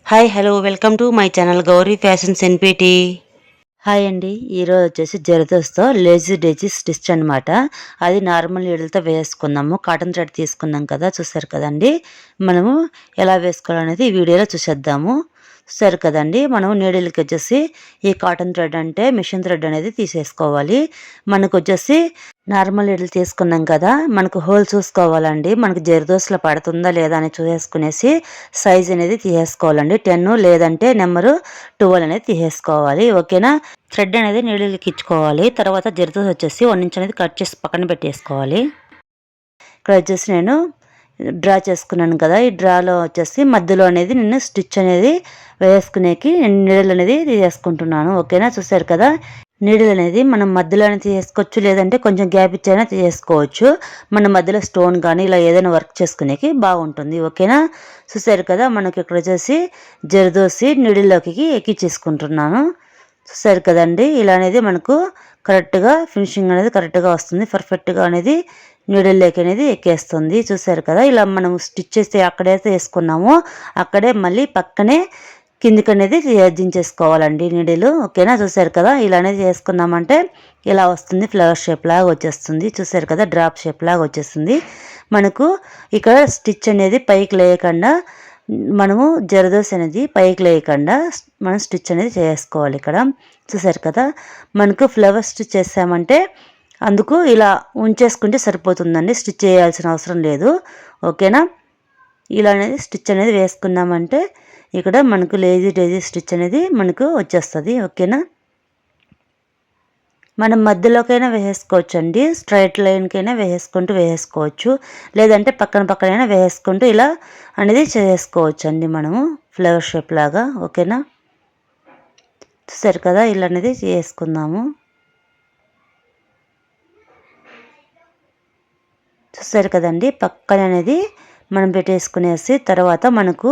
Hi hello welcome to my channel Gauri fashions NPT. Hi అండి, ఈరోజు వచ్చేసి జరదోస్తో లేజీ డేజీ స్టిచ్ అనమాట. అది నార్మల్ నీడిల్తో వేసుకున్నాము. కాటన్ థ్రెడ్ తీసుకున్నాం కదా, చూసారు కదండి. మనము ఎలా వేసుకోవాలనేది ఈ వీడియోలో చూసేద్దాము. చూసారు కదండి, మనం నీడిల్కి వచ్చేసి ఈ కాటన్ థ్రెడ్ అంటే మిషన్ థ్రెడ్ అనేది తీసేసుకోవాలి. మనకు వచ్చేసి నార్మల్ నీడిల్ తీసుకున్నాం కదా, మనకు హోల్ చూసుకోవాలండి. మనకు జరదోస్లో పడుతుందా లేదా అని చూసేసుకునేసి సైజ్ అనేది తీసేసుకోవాలండి. 10 లేదంటే నెంబరు 12 అనేది తీసేసుకోవాలి. ఓకేనా. థ్రెడ్ అనేది నీడిల్కి ఇచ్చుకోవాలి. తర్వాత జరదోస్ వచ్చేసి 1 ఇంచ్ అనేది కట్ చేసి పక్కన పెట్టేసుకోవాలి. ఇక్కడ వచ్చేసి నేను డ్రా చేసుకున్నాను కదా, ఈ డ్రాలో వచ్చేసి మధ్యలో అనేది నేను స్టిచ్ అనేది వేసుకునేకి నీడిల్ అనేది తీసేసుకుంటున్నాను. ఓకేనా. చూసారు కదా, నీడిల్ అనేది మనం మధ్యలోనే తీసేసుకోవచ్చు, లేదంటే కొంచెం గ్యాప్ ఇచ్చైనా తీసేసుకోవచ్చు. మన మధ్యలో స్టోన్ కానీ ఇలా ఏదైనా వర్క్ చేసుకునేకి బాగుంటుంది. ఓకేనా. చూసారు కదా, మనకి ఇక్కడ వచ్చేసి జరదోసి నీడిల్లోకి ఎక్కించేసుకుంటున్నాను. చూసారు కదండి, ఇలా అనేది మనకు కరెక్ట్గా ఫినిషింగ్ అనేది కరెక్ట్గా వస్తుంది. పర్ఫెక్ట్గా అనేది నీడిల్ లేక్ అనేది ఎక్కేస్తుంది. చూసారు కదా, ఇలా మనం స్టిచ్ చేస్తే అక్కడైతే వేసుకున్నామో అక్కడే మళ్ళీ పక్కనే కిందికి అనేది దించేసుకోవాలండి నీడిలు. ఓకేనా. చూసారు కదా, ఇలా అనేది చేసుకున్నామంటే ఇలా వస్తుంది. ఫ్లవర్ షేప్ లాగా వచ్చేస్తుంది. చూసారు కదా, డ్రాప్ షేప్ లాగా వచ్చేస్తుంది. మనకు ఇక్కడ స్టిచ్ అనేది పైకి లేకుండా మనము జరదోసి అనేది పైకి లేకుండా మనం స్టిచ్ అనేది చేసుకోవాలి. ఇక్కడ చూసారు కదా, మనకు ఫ్లవర్ స్టిచ్ చేసామంటే అందుకు ఇలా ఉంచేసుకుంటే సరిపోతుందండి, స్టిచ్ చేయాల్సిన అవసరం లేదు. ఓకేనా. ఇలా అనేది స్టిచ్ అనేది వేసుకున్నామంటే ఇక్కడ మనకు లేజీ డేజీ స్టిచ్ అనేది మనకు వచ్చేస్తుంది. ఓకేనా. మనం మధ్యలోకైనా వేసేసుకోవచ్చు అండి, స్ట్రైట్ లైన్కైనా వేసేసుకోవచ్చు, లేదంటే పక్కన పక్కనైనా వేసుకుంటూ ఇలా అనేది చేసుకోవచ్చు అండి మనము ఫ్లవర్ షేప్ లాగా. ఓకేనా. చూసారు కదా, ఇలా అనేది చేసుకుందాము. చూసారు కదండి, పక్కన అనేది మనం పెట్టేసుకునేసి తర్వాత మనకు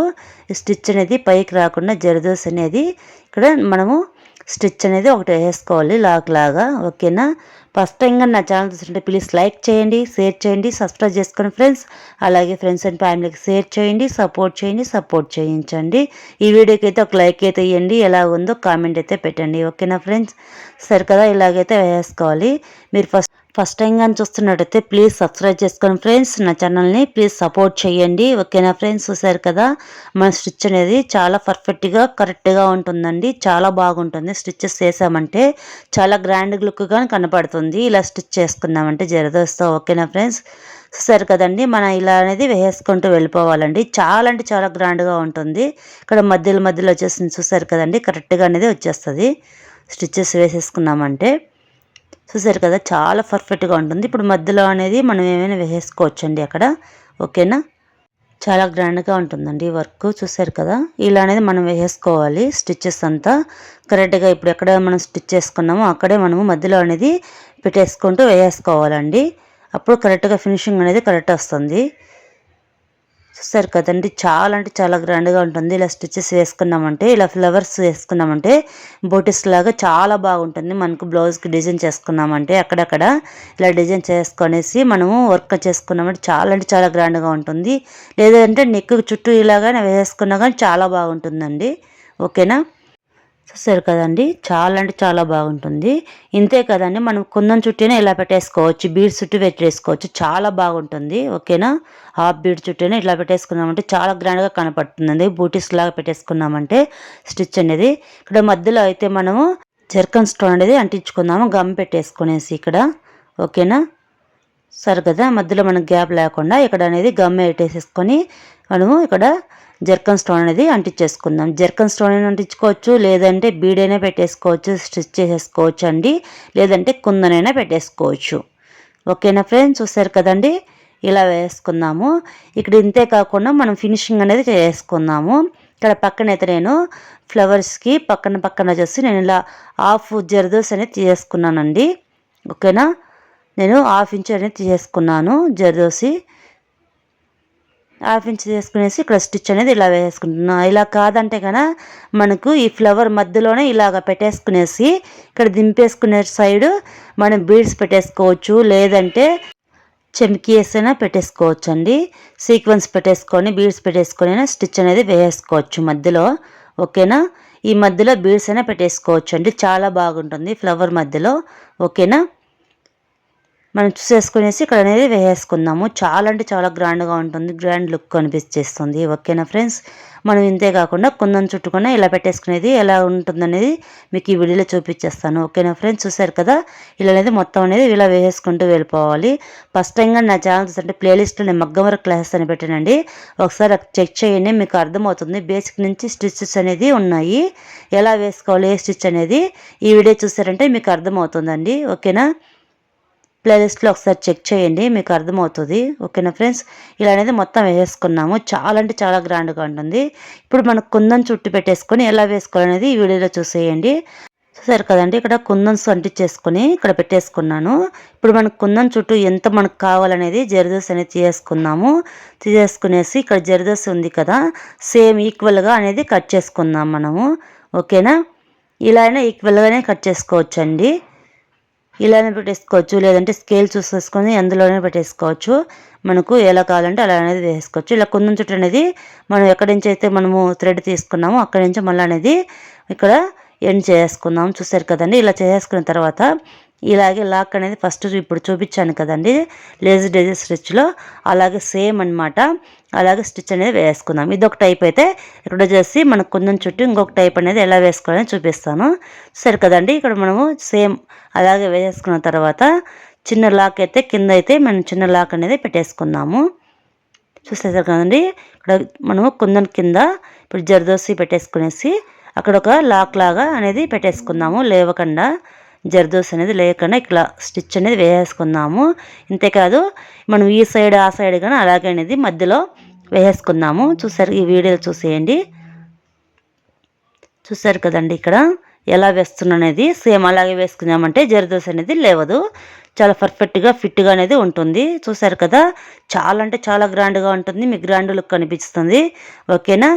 స్టిచ్ అనేది పైకి రాకుండా జరదోసి అనేది ఇక్కడ మనము స్టిచ్ అనేది ఒకటి వేసుకోవాలి లాక్ లాగా. ఓకేనా. ఫస్ట్ టైం నా ఛానల్ చూస్తుంటే ప్లీజ్ లైక్ చేయండి, షేర్ చేయండి, సబ్స్క్రైబ్ చేసుకోండి ఫ్రెండ్స్. అలాగే ఫ్రెండ్స్ అండ్ ఫ్యామిలీకి షేర్ చేయండి, సపోర్ట్ చేయించండి. ఈ వీడియోకి అయితే ఒక లైక్ అయితే ఇవ్వండి, ఎలా ఉందో కామెంట్ అయితే పెట్టండి. ఓకేనా ఫ్రెండ్స్. సరే కదా, ఇలాగైతే వేసుకోవాలి. మీరు ఫస్ట్ టైం కానీ చూస్తున్నట్టయితే ప్లీజ్ సబ్స్క్రైబ్ చేసుకోండి ఫ్రెండ్స్. నా ఛానల్ని ప్లీజ్ సపోర్ట్ చేయండి. ఓకేనా ఫ్రెండ్స్. చూసారు కదా, మన స్టిచ్ అనేది చాలా పర్ఫెక్ట్గా కరెక్ట్గా ఉంటుందండి, చాలా బాగుంటుంది. స్టిచ్చెస్ చేసామంటే చాలా గ్రాండ్ లుక్గా కనపడుతుంది ఇలా స్టిచ్ చేసుకున్నామంటే జరదోస్తో. ఓకేనా ఫ్రెండ్స్. చూసారు కదండి, మనం ఇలా అనేది వేసుకుంటూ వెళ్ళిపోవాలండి. చాలా అంటే చాలా గ్రాండ్గా ఉంటుంది. ఇక్కడ మధ్యలో వచ్చేసింది. చూసారు కదండి, కరెక్ట్గా అనేది వచ్చేస్తుంది స్టిచ్చెస్ వేసేసుకున్నామంటే. చూసారు కదా, చాలా పర్ఫెక్ట్గా ఉంటుంది. ఇప్పుడు మధ్యలో అనేది మనం ఏమైనా వేసేసుకోవచ్చండి అక్కడ. ఓకేనా. చాలా గ్రాండ్గా ఉంటుందండి వర్క్. చూసారు కదా, ఇలా అనేది మనం వేసుకోవాలి స్టిచ్చెస్ అంతా కరెక్ట్గా. ఇప్పుడు ఎక్కడ మనం స్టిచ్ చేసుకున్నామో అక్కడే మనము మధ్యలో అనేది పెట్టేసుకుంటూ వేసుకోవాలండి. అప్పుడు కరెక్ట్గా ఫినిషింగ్ అనేది కరెక్ట్ వస్తుంది. చూసారు కదండి, చాలా అంటే చాలా గ్రాండ్గా ఉంటుంది. ఇలా స్టిచెస్ వేసుకున్నామంటే, ఇలా ఫ్లవర్స్ వేసుకున్నామంటే బోటిస్ లాగా చాలా బాగుంటుంది. మనకు బ్లౌజ్కి డిజైన్ చేసుకున్నామంటే అక్కడక్కడ ఇలా డిజైన్ చేసుకొనేసి మనము వర్క్ చేసుకున్నామంటే చాలా అంటే చాలా గ్రాండ్గా ఉంటుంది. లేదంటే నెక్ చుట్టూ ఇలాగా వేసుకున్నా కానీ చాలా బాగుంటుందండి. ఓకేనా. చూసారు కదండి, చాలా అంటే చాలా బాగుంటుంది. ఇంతే కదండి, మనం కుందం చుట్టూనే ఇలా పెట్టేసుకోవచ్చు, బీడ్స్ చుట్టూ పెట్టేసుకోవచ్చు, చాలా బాగుంటుంది. ఓకేనా. హాఫ్ బీడ్ చుట్టూనే ఇట్లా పెట్టేసుకున్నామంటే చాలా గ్రాండ్గా కనపడుతుందండి. బూటీస్ లాగా పెట్టేసుకున్నామంటే స్టిచ్ అనేది. ఇక్కడ మధ్యలో అయితే మనము జర్కన్ స్టోన్ అనేది అంటించుకుందాము గమ్ పెట్టేసుకునేసి ఇక్కడ. ఓకేనా. సరే కదా, మధ్యలో మనకు గ్యాప్ లేకుండా ఇక్కడ అనేది గమ్ పెట్టేసేసుకొని మనము ఇక్కడ జర్కన్ స్టోన్ అనేది అంటించేసుకుందాం. జర్కన్ స్టోన్ అయినా అంటించుకోవచ్చు, లేదంటే బీడైనా పెట్టేసుకోవచ్చు, స్టిచ్ చేసేసుకోవచ్చు అండి, లేదంటే కుందనైనా పెట్టేసుకోవచ్చు. ఓకేనా ఫ్రెండ్స్. చూసారు కదండి, ఇలా వేసుకుందాము. ఇక్కడ ఇంతే కాకుండా మనం ఫినిషింగ్ అనేది చేసుకుందాము. ఇక్కడ పక్కనైతే నేను ఫ్లవర్స్కి పక్కన వచ్చేసి నేను ఇలా హాఫ్ జరదోసి అనేది తీసుకున్నానండి. ఓకేనా. నేను 1/2 ఇంచ్ అనేది తీసుకున్నాను జరదోసి. 1/2 ఇంచ్ తీసుకునేసి ఇక్కడ స్టిచ్ అనేది ఇలా వేసుకుంటున్నాను. ఇలా కాదంటే కన్నా మనకు ఈ ఫ్లవర్ మధ్యలోనే ఇలాగ పెట్టేసుకునేసి ఇక్కడ దింపేసుకునే సైడు మనం బీడ్స్ పెట్టేసుకోవచ్చు, లేదంటే చెమ్కి వేసైనా పెట్టేసుకోవచ్చు అండి. సీక్వెన్స్ పెట్టేసుకొని బీడ్స్ పెట్టేసుకొని స్టిచ్ అనేది వేసుకోవచ్చు మధ్యలో. ఓకేనా, ఈ మధ్యలో బీడ్స్ అయినా పెట్టేసుకోవచ్చు అండి, చాలా బాగుంటుంది ఫ్లవర్ మధ్యలో. ఓకేనా, మనం చూసేసుకునేసి ఇక్కడ అనేది వేసేసుకుందాము. చాలా అంటే చాలా గ్రాండ్గా ఉంటుంది, గ్రాండ్ లుక్ కనిపించేస్తుంది. ఓకేనా ఫ్రెండ్స్, మనం ఇంతే కాకుండా కుందన్ చుట్టుకున్న ఇలా పెట్టేసుకునేది ఎలా ఉంటుందనేది మీకు ఈ వీడియోలో చూపించేస్తాను. ఓకేనా ఫ్రెండ్స్, చూసారు కదా, ఇలా అనేది మొత్తం అనేది ఇలా వేసేసుకుంటూ వెళ్ళిపోవాలి. ఫస్ట్ టైంగా నా ఛానల్ చూస్తుంటే ప్లేలిస్ట్లో నేను మగ్గం వర్క్ క్లాసెస్ అని పెట్టానండి, ఒకసారి చెక్ చేయండి, మీకు అర్థమవుతుంది. బేసిక్ నుంచి స్టిచెస్ అనేది ఉన్నాయి, ఎలా వేసుకోవాలి ఏ స్టిచ్ అనేది ఈ వీడియో చూసారంటే మీకు అర్థమవుతుందండి. ఓకేనా, ప్లేలిస్ట్లో ఒకసారి చెక్ చేయండి, మీకు అర్థమవుతుంది. ఓకేనా ఫ్రెండ్స్, ఇలా అనేది మొత్తం వేసేసుకున్నాము. చాలా అంటే చాలా గ్రాండ్గా ఉంటుంది. ఇప్పుడు మనకు కుందన్ చుట్టు పెట్టేసుకొని ఎలా వేసుకోవాలనేది ఈ వీడియోలో చూసేయండి. చూసారు కదండి, ఇక్కడ కుందన్స్ అంటించేసుకొని ఇక్కడ పెట్టేసుకున్నాను. ఇప్పుడు మనకు కుందన్ చుట్టూ ఎంత మనకు కావాలనేది జరదోసి అనేది తీసేసుకునేసి ఇక్కడ జరదోసి ఉంది కదా, సేమ్ ఈక్వల్గా అనేది కట్ చేసుకుందాం మనము. ఓకేనా, ఇలా అయినా ఈక్వల్గానే కట్ చేసుకోవచ్చు అండి, ఇలానే పెట్టేసుకోవచ్చు, లేదంటే స్కేల్ చూసేసుకొని అందులోనే పెట్టేసుకోవచ్చు. మనకు ఎలా కావాలంటే అలా అనేది వేసుకోవచ్చు. ఇలా కుందన్ చుట్టు అనేది మనం ఎక్కడి నుంచి అయితే మనము థ్రెడ్ తీసుకున్నామో అక్కడి నుంచి మళ్ళీ అనేది ఇక్కడ ఎండ్ చేసుకుందాం. చూసారు కదండి, ఇలా చేసుకున్న తర్వాత ఇలాగే లాక్ అనేది ఫస్ట్ ఇప్పుడు చూపించాను కదండి లేజీ డైజీ స్టిచ్లో, అలాగే సేమ్ అనమాట. అలాగే స్టిచ్ అనేది వేసుకుందాం. ఇదొక టైప్ అయితే ఇక్కడ వచ్చేసి మనకు కుందన్ చుట్టూ ఇంకొక టైప్ అనేది ఎలా వేసుకోవాలని చూపిస్తాను. సరే కదండి, ఇక్కడ మనము సేమ్ అలాగే వేసుకున్న తర్వాత చిన్న లాక్ అయితే కింద అయితే మనం చిన్న లాక్ అనేది పెట్టేసుకుందాము. చూసేసారు కదండి, ఇక్కడ మనము కుందన్ కింద ఇప్పుడు జర్దోసి పెట్టేసుకునేసి అక్కడ ఒక లాక్ లాగా అనేది పెట్టేసుకుందాము, లేవకుండా జర్దోసి అనేది లేకుండా ఇక్కడ స్టిచ్ అనేది వేసేసుకుందాము. ఇంతేకాదు మనం ఈ సైడ్ ఆ సైడ్ కానీ అలాగే అనేది మధ్యలో వేసేసుకుందాము. చూసారు, ఈ వీడియో చూసేయండి. చూసారు కదండి, ఇక్కడ ఎలా వేస్తున్నా అనేది సేమ్ అలాగే వేసుకున్నామంటే జర్దోసి అనేది లేవదు, చాలా పర్ఫెక్ట్గా ఫిట్గా అనేది ఉంటుంది. చూసారు కదా, చాలా అంటే చాలా గ్రాండ్గా ఉంటుంది, మీకు గ్రాండ్ లుక్ కనిపిస్తుంది. ఓకేనా,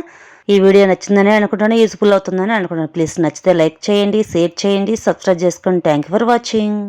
ఈ వీడియో నచ్చిందని అనుకుంటాను, యూజ్ఫుల్ అవుతుందని అనుకుంటాను. ప్లీజ్ నచ్చితే లైక్ చేయండి, షేర్ చేయండి, సబ్స్క్రైబ్ చేసుకోండి. Thank you for watching.